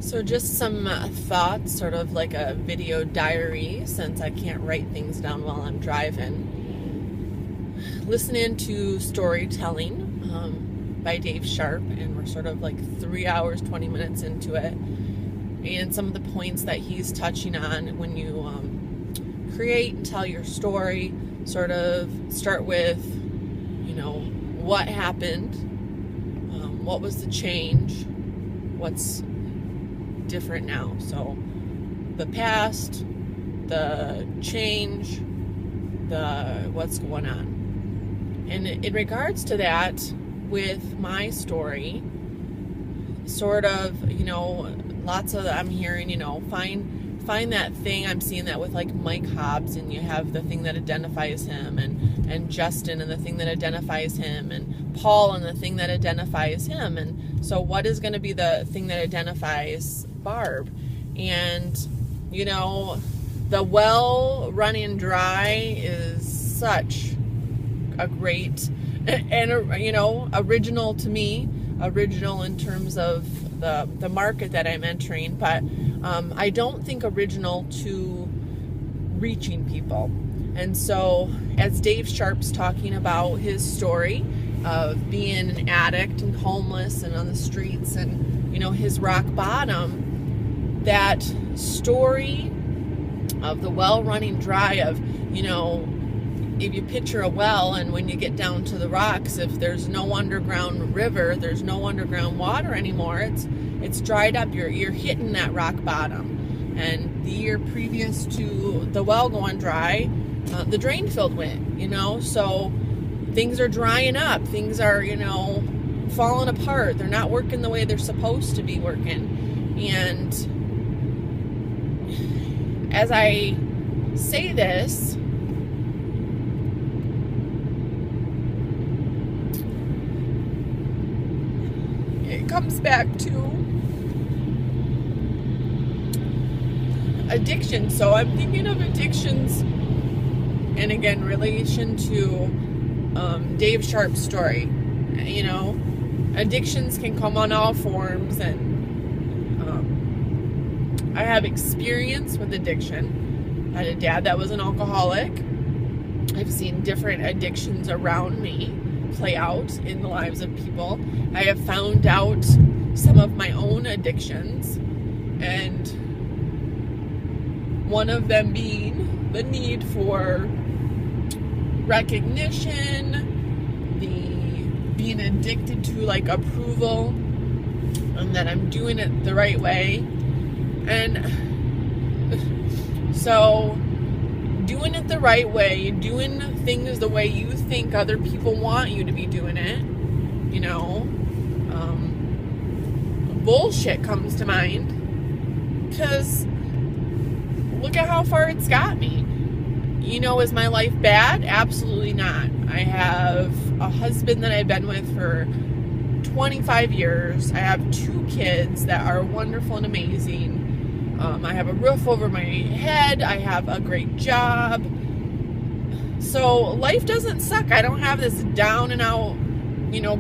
So just some thoughts, sort of like a video diary, since I can't write things down while I'm driving. Listening to storytelling by Dave Sharp, and we're sort of like 3 hours, 20 minutes into it. And some of the points that he's touching on when you create and tell your story, sort of start with, what happened, what was the change, what's different now. So the past, the change, the what's going on. And in regards to that, with my story, sort of, lots of, I'm hearing, find that thing. I'm seeing that with like Mike Hobbs, and you have the thing that identifies him, and Justin and the thing that identifies him, and Paul and the thing that identifies him. And so what is going to be the thing that identifies Barb? And the well running dry is such a great and original to me, original in terms of the market that I'm entering, but I don't think original to reaching people. And so as Dave Sharp's talking about his story of being an addict and homeless and on the streets, and his rock bottom, that story of the well running dry, of if you picture a well, and when you get down to the rocks, if there's no underground river, there's no underground water anymore, it's dried up. You're hitting that rock bottom. And the year previous to the well going dry, the drain field went, so things are drying up, things are falling apart, they're not working the way they're supposed to be working. And as I say this, it comes back to addiction. So I'm thinking of addictions, and again, relation to Dave Sharp's story. Addictions can come on all forms, and I have experience with addiction. I had a dad that was an alcoholic. I've seen different addictions around me play out in the lives of people. I have found out some of my own addictions, and one of them being the need for recognition, being addicted to like approval, and that I'm doing it the right way. And so doing it the right way, doing things the way you think other people want you to be doing it, bullshit comes to mind, because look at how far it's got me. Is my life bad? Absolutely not. I have a husband that I've been with for 25 years. I have 2 kids that are wonderful and amazing. I have a roof over my head. I have a great job. So life doesn't suck. I don't have this down and out,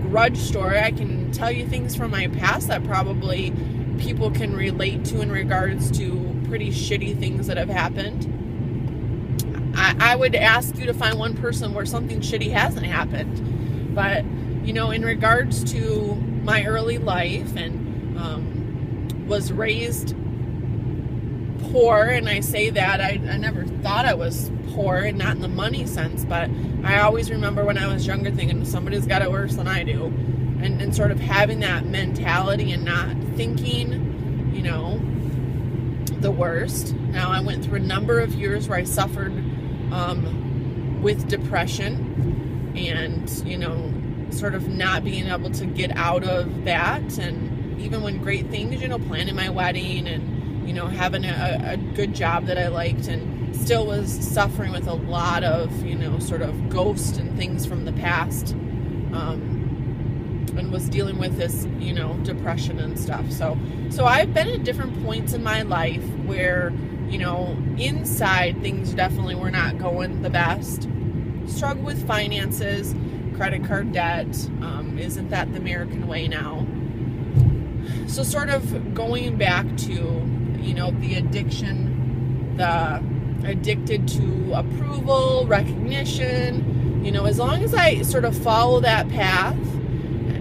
grudge story. I can tell you things from my past that probably people can relate to in regards to pretty shitty things that have happened. I would ask you to find one person where something shitty hasn't happened. But, in regards to my early life, and was raised poor, and I say that, I never thought I was poor, and not in the money sense, but I always remember when I was younger thinking somebody's got it worse than I do, and sort of having that mentality and not thinking, the worst. Now, I went through a number of years where I suffered with depression, and sort of not being able to get out of that. And even when great things, planning my wedding, and having a good job that I liked, and still was suffering with a lot of sort of ghosts and things from the past, and was dealing with this depression and stuff. So I've been at different points in my life where inside things definitely were not going the best. Struggle with finances, credit card debt. Isn't that the American way now? So sort of going back to, you know, the addiction, the addicted to approval, recognition, you know, as long as I sort of follow that path,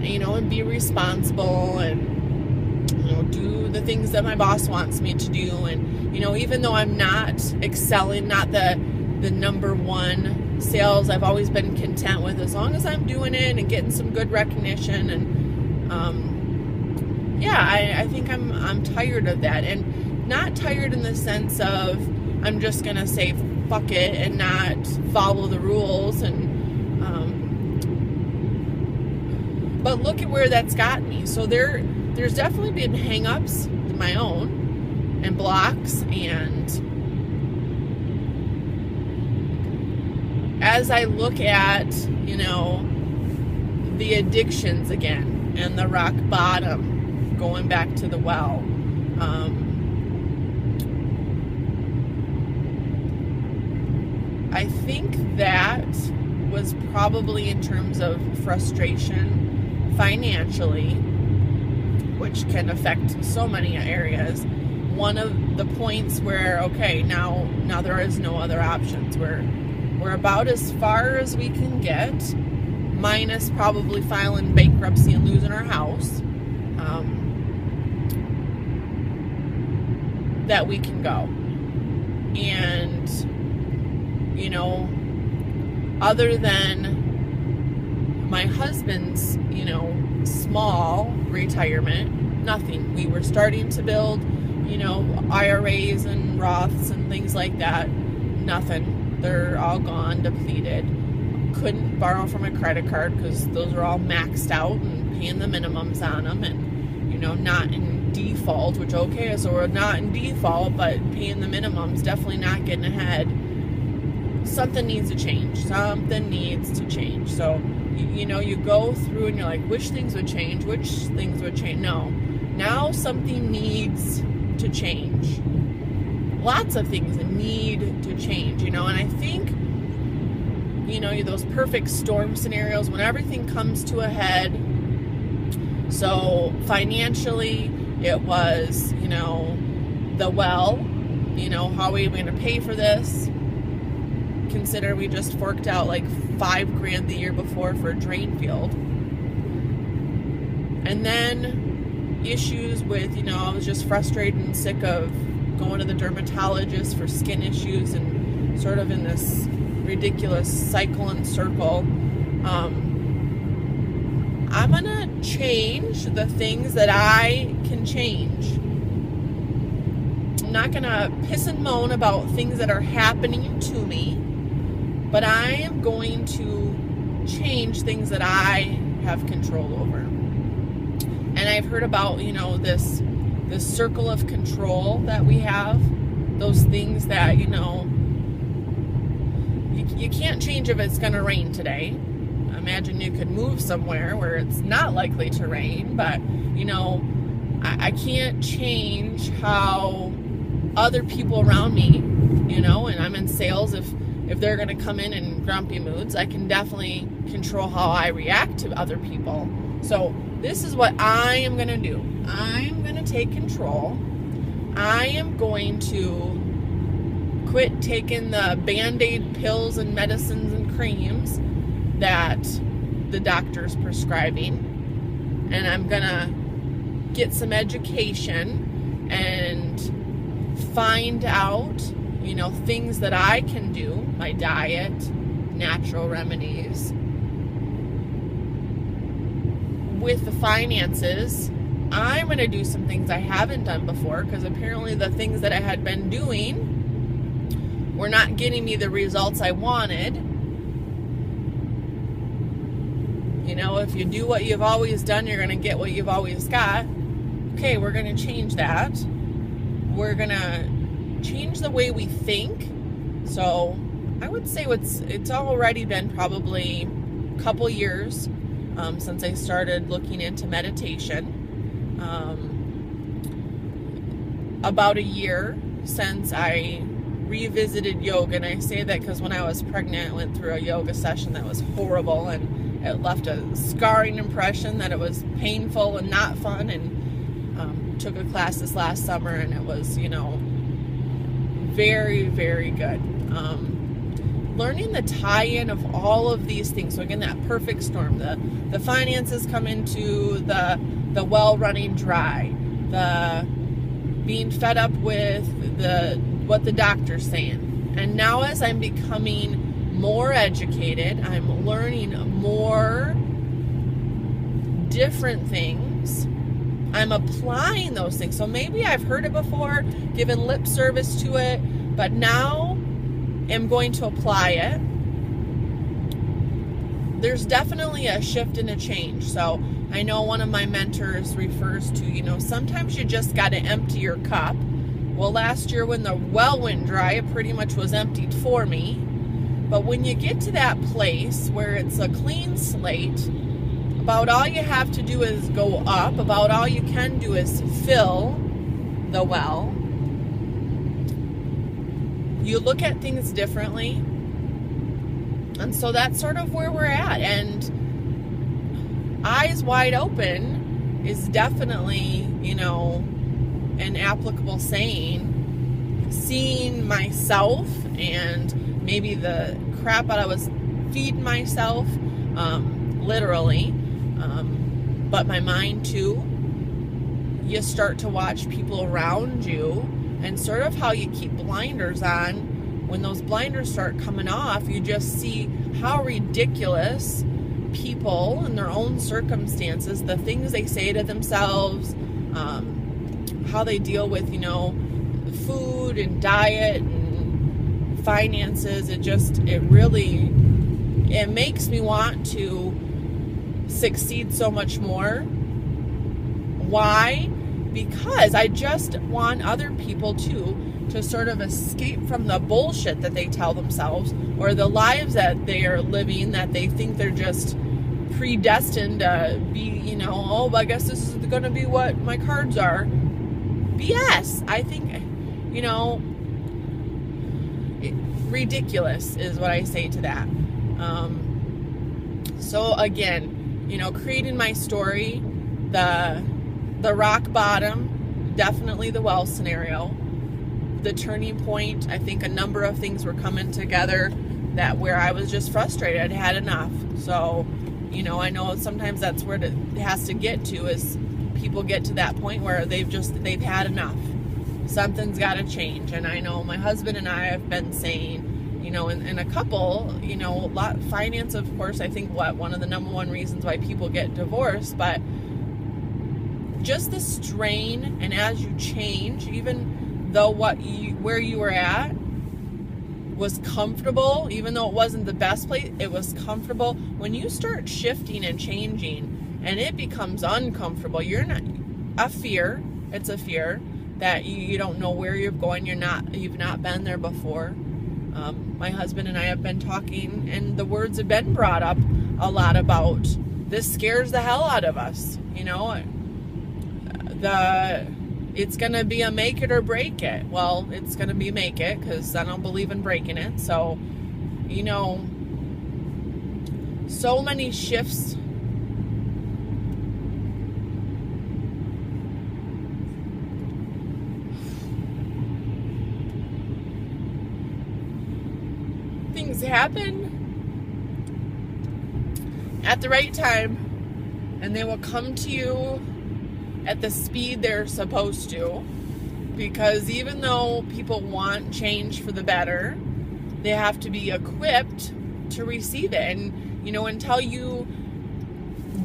you know, and be responsible and, you know, do the things that my boss wants me to do. And, you know, even though I'm not excelling, not the number one sales, I've always been content with, as long as I'm doing it and getting some good recognition. And, I think I'm tired of that. And not tired in the sense of I'm just going to say fuck it and not follow the rules. And, but look at where that's gotten me. So there's definitely been hang-ups of my own and blocks. And as I look at, you know, the addictions again and the rock bottom, going back to the well, I think that was probably in terms of frustration financially, which can affect so many areas. One of the points where, okay, now there is no other options. We're about as far as we can get, minus probably filing bankruptcy and losing our house, that we can go. And, you know, other than my husband's, you know, small retirement, nothing. We were starting to build, you know, IRAs and Roths and things like that. Nothing. They're all gone, depleted. Couldn't borrow from a credit card because those are all maxed out and paying the minimums on them, and, you know, not in default, which, okay, so we're not in default, but paying the minimums, definitely not getting ahead. Something needs to change. Something needs to change. So, you know, you go through and you're like, which things would change? Which things would change? No. Now something needs to change. Lots of things need to change, you know, and I think, you know, those perfect storm scenarios when everything comes to a head. So financially, it was, you know, the well, you know, how are we going to pay for this? Consider we just forked out like $5,000 the year before for a drain field. And then issues with, you know, I was just frustrated and sick of going to the dermatologist for skin issues and sort of in this ridiculous cycle and circle. I'm gonna change the things that I can change. I'm not gonna piss and moan about things that are happening to me, but I am going to change things that I have control over. And I've heard about, you know, this circle of control that we have, those things that, you know, you can't change if it's going to rain today. Imagine you could move somewhere where it's not likely to rain, but, you know, I can't change how other people around me, you know, and I'm in sales, if they're going to come in grumpy moods, I can definitely control how I react to other people. So this is what I am going to do. I'm going to take control. I am going to quit taking the Band-Aid pills and medicines and creams that the doctor's prescribing. And I'm going to get some education and find out, you know, things that I can do, my diet, natural remedies. With the finances, I'm going to do some things I haven't done before, because apparently the things that I had been doing were not getting me the results I wanted. You know, if you do what you've always done, you're going to get what you've always got. Okay, we're going to change that. We're going to change the way we think. So I would say it's already been probably a couple years since I started looking into meditation. About a year since I revisited yoga, and I say that because when I was pregnant, I went through a yoga session that was horrible, and it left a scarring impression that it was painful and not fun, and took a class this last summer, and it was, very, very good. Learning the tie-in of all of these things. So again, that perfect storm. The finances come into the well running dry. The being fed up with what the doctor's saying. And now as I'm becoming more educated, I'm learning more different things. I'm applying those things. So maybe I've heard it before, given lip service to it, but now I'm going to apply it. There's definitely a shift and a change. So I know one of my mentors refers to, sometimes you just got to empty your cup. Well, last year when the well went dry, it pretty much was emptied for me. But when you get to that place where it's a clean slate, about all you have to do is go up, about all you can do is fill the well. You look at things differently. And so that's sort of where we're at. And eyes wide open is definitely, an applicable saying. Seeing myself and maybe the crap that I was feeding myself, literally, but my mind too. You start to watch people around you, and sort of how you keep blinders on. When those blinders start coming off, you just see how ridiculous people in their own circumstances, the things they say to themselves, how they deal with, food and diet and finances. It makes me want to succeed so much more. Why? Because I just want other people to sort of escape from the bullshit that they tell themselves, or the lives that they are living that they think they're just predestined to be, I guess this is going to be what my cards are. BS. I think, ridiculous is what I say to that. So again, creating my story, the rock bottom, definitely the well scenario. The turning point, I think a number of things were coming together that where I was just frustrated. I'd had enough. So, I know sometimes that's where it has to get to, is people get to that point where they've had enough. Something's got to change. And I know my husband and I have been saying, in a couple, finance, of course, I think one of the number one reasons why people get divorced, but just the strain, and as you change, even though where you were at was comfortable, even though it wasn't the best place, it was comfortable. When you start shifting and changing and it becomes uncomfortable, it's a fear that you don't know where you're going. You've not been there before. My husband and I have been talking, and the words have been brought up a lot about this scares the hell out of us. It's going to be a make it or break it. Well, it's going to be make it, because I don't believe in breaking it. So, so many shifts. Things happen at the right time, and they will come to you at the speed they're supposed to, because even though people want change for the better, they have to be equipped to receive it. And until you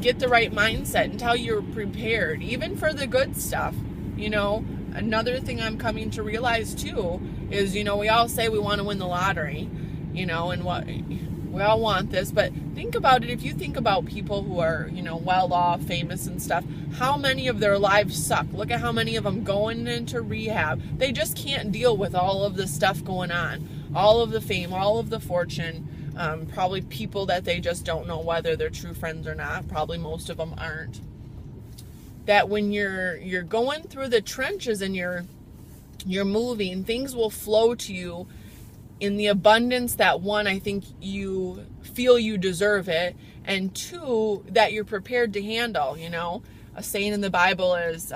get the right mindset, until you're prepared, even for the good stuff. Another thing I'm coming to realize too is, we all say we want to win the lottery, and what we all want this, but think about it. If you think about people who are, well off, famous and stuff, how many of their lives suck? Look at how many of them going into rehab. They just can't deal with all of the stuff going on, all of the fame, all of the fortune, probably people that they just don't know whether they're true friends or not. Probably most of them aren't. That when you're going through the trenches and you're moving, things will flow to you in the abundance that, one, I think you feel you deserve it, and two, that you're prepared to handle. A saying in the Bible is,